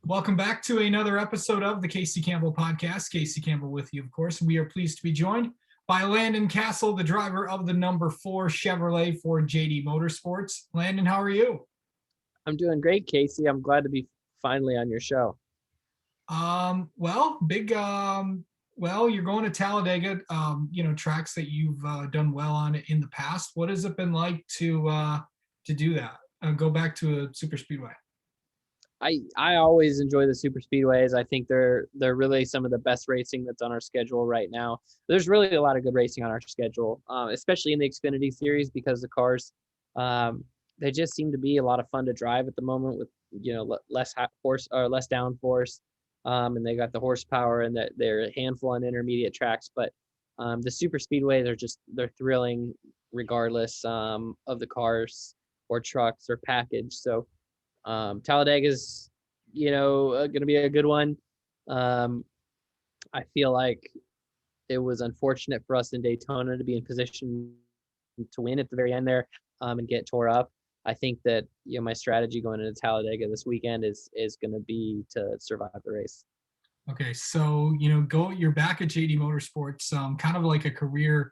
Welcome back to another episode of the Casey Campbell podcast. Casey Campbell with you, of course. We are pleased to be joined by Landon Cassill, the driver of the number 4 Chevrolet for JD Motorsports. Landon, how are you? I'm doing great, Casey. I'm glad to be finally on your show. You're going to Talladega, tracks that you've done well on in the past. What has it been like to do that? Go back to a super speedway. I always enjoy the super speedways. I think they're really some of the best racing that's on our schedule right now. There's really a lot of good racing on our schedule, especially in the Xfinity series because the cars, they just seem to be a lot of fun to drive at the moment with less less downforce, and they got the horsepower and they're a handful on intermediate tracks. But the super speedways they're thrilling regardless of the cars or trucks or package. So. Talladega is, going to be a good one. I feel like it was unfortunate for us in Daytona to be in position to win at the very end there and get tore up. I think that my strategy going into Talladega this weekend is going to be to survive the race. Okay, so you're back at JD Motorsports, kind of like a career,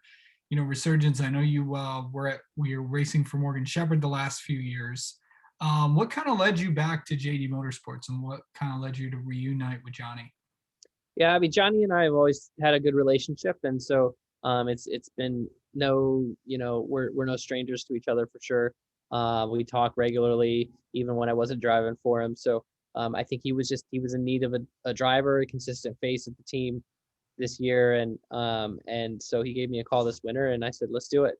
resurgence. I know you were racing for Morgan Shepherd the last few years. What kind of led you back to JD Motorsports, and what kind of led you to reunite with Johnny? Yeah, I mean, Johnny and I have always had a good relationship, and so it's been we're no strangers to each other for sure. We talk regularly, even when I wasn't driving for him. So I think he was in need of a driver, a consistent face of the team this year, and so he gave me a call this winter, and I said, let's do it.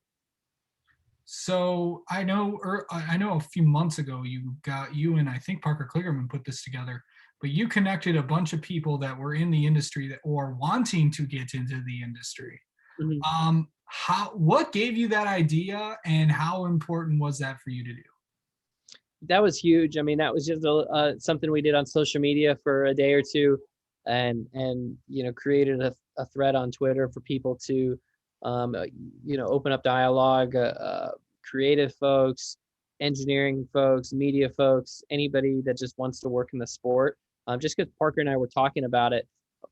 So I know a few months ago you and I think Parker Kligerman put this together, but you connected a bunch of people that were in the industry that or wanting to get into the industry. Mm-hmm. What gave you that idea, and how important was that for you to do? That was huge. I mean, that was just something we did on social media for a day or two, and created a thread on Twitter for people to open up dialogue, creative folks, engineering folks, media folks, anybody that just wants to work in the sport. Just because Parker and I were talking about it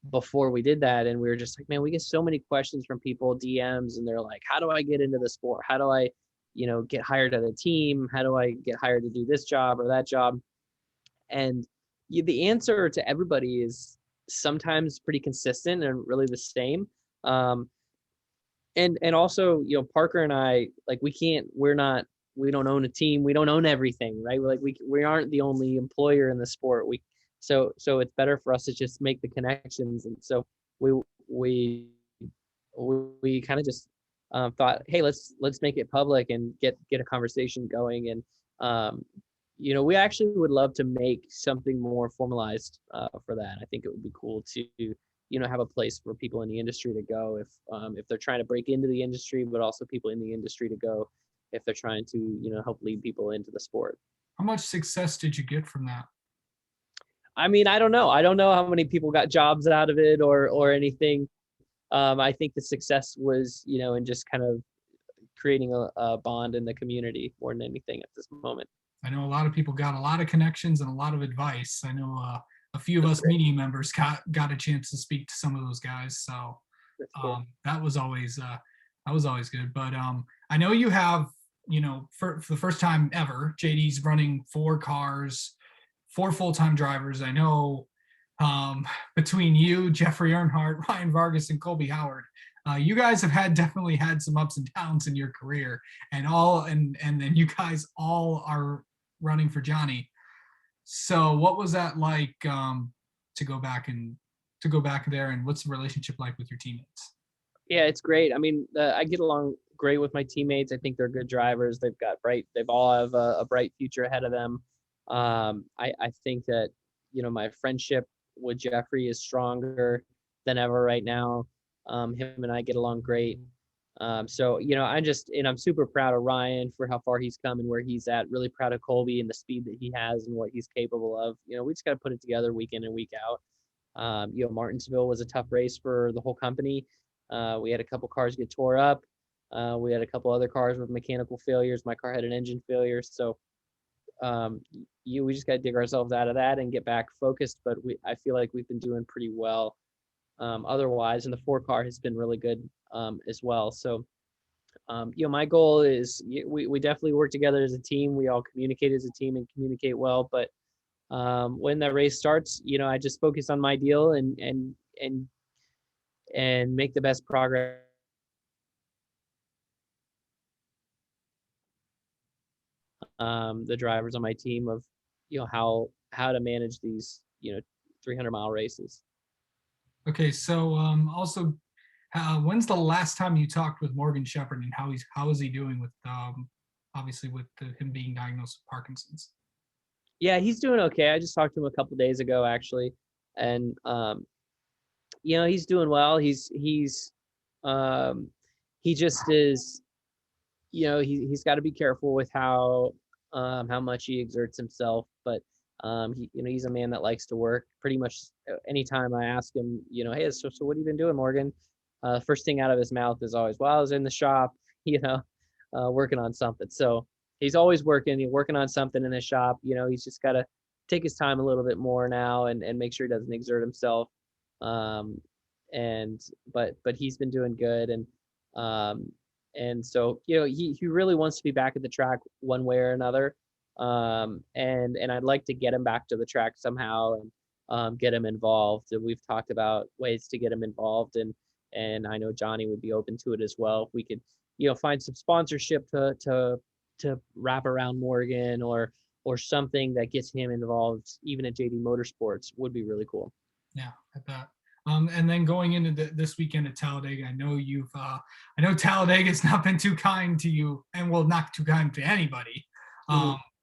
before we did that, and we were just like, man, we get so many questions from people, DMs, and they're like, how do I get into the sport? How do I, get hired at a team? How do I get hired to do this job or that job? And the answer to everybody is sometimes pretty consistent and really the same. And also, Parker and I, like, we don't own a team. We don't own everything, right? We aren't the only employer in the sport. So it's better for us to just make the connections. And so we kind of just thought, hey, let's make it public and get a conversation going. And we actually would love to make something more formalized for that. I think it would be cool to have a place for people in the industry to go if they're trying to break into the industry, but also people in the industry to go if they're trying to help lead people into the sport. How much success did you get from that? I mean, I don't know how many people got jobs out of it or anything. I think the success was in just kind of creating a bond in the community more than anything at this moment. I know a lot of people got a lot of connections and a lot of advice. I know a few of us media members got a chance to speak to some of those guys. So cool. That was always good. But I know you have, for the first time ever, JD's running 4 cars, 4 full-time drivers. I know between you, Jeffrey Earnhardt, Ryan Vargas, and Colby Howard, you guys have definitely had some ups and downs in your career, and then you guys all are running for Johnny. So what was that like to go back there, and what's the relationship like with your teammates? Yeah, it's great. I mean, I get along great with my teammates. I think they're good drivers. They've all have a bright future ahead of them. I think that, my friendship with Jeffrey is stronger than ever right now. Him and I get along great. So, I'm super proud of Ryan for how far he's come and where he's at. Really proud of Colby and the speed that he has and what he's capable of. We just got to put it together week in and week out. Martinsville was a tough race for the whole company. We had a couple cars get tore up. We had a couple other cars with mechanical failures. My car had an engine failure. So we just got to dig ourselves out of that and get back focused. But I feel like we've been doing pretty well otherwise, and the 4 car has been really good as well. So my goal is we definitely work together as a team. We all communicate as a team and communicate well. But when that race starts, I just focus on my deal and make the best progress. The drivers on my team of how to manage these 300-mile races. Okay, so also, when's the last time you talked with Morgan Shepherd, and how is he doing with obviously with him being diagnosed with Parkinson's? Yeah, he's doing okay. I just talked to him a couple days ago actually, and he's doing well. Um, he just is. He's got to be careful with how much he exerts himself, but he's a man that likes to work. Pretty much anytime I ask him, hey, so what have you been doing, Morgan? First thing out of his mouth is always, well, I was in the shop, working on something. So he's always working on something in the shop. He's just got to take his time a little bit more now and make sure he doesn't exert himself. But he's been doing good, and so he really wants to be back at the track one way or another, and I'd like to get him back to the track somehow and get him involved. And we've talked about ways to get him involved, and I know Johnny would be open to it as well. If we could find some sponsorship to wrap around Morgan or something that gets him involved even at JD Motorsports would be really cool. Yeah, I bet. And then going into this weekend at Talladega, I know Talladaga's not been too kind to you, and will not too kind to anybody.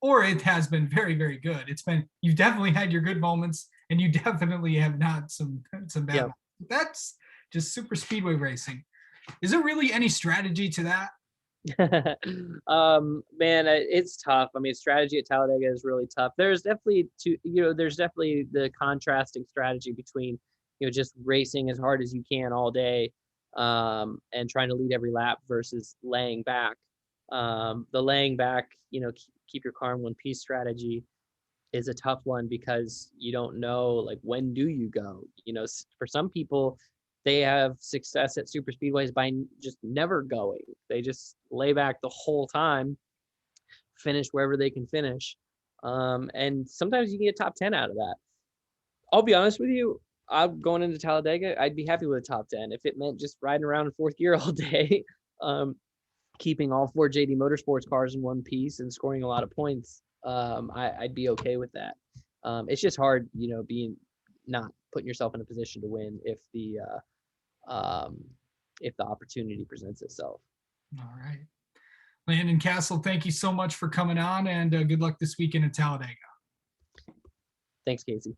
Or it has been very, very good. You've definitely had your good moments, and you definitely have not some bad moments. That's just super speedway racing. Is there really any strategy to that? Man, it's tough. I mean, strategy at Talladega is really tough. There's definitely the contrasting strategy between just racing as hard as you can all day and trying to lead every lap versus laying back. The laying back, keep your car in one piece strategy is a tough one because you don't know, like, when do you go? For some people, they have success at super speedways by just never going. They just lay back the whole time, finish wherever they can finish. And sometimes you can get top 10 out of that. I'll be honest with you, I'm going into Talladega, I'd be happy with a top 10 if it meant just riding around in fourth gear all day, keeping all 4 JD Motorsports cars in one piece and scoring a lot of points. I'd be okay with that. It's just hard, being not putting yourself in a position to win if the opportunity presents itself. All right. Landon Cassill, thank you so much for coming on, and good luck this weekend at Talladega. Thanks, Casey.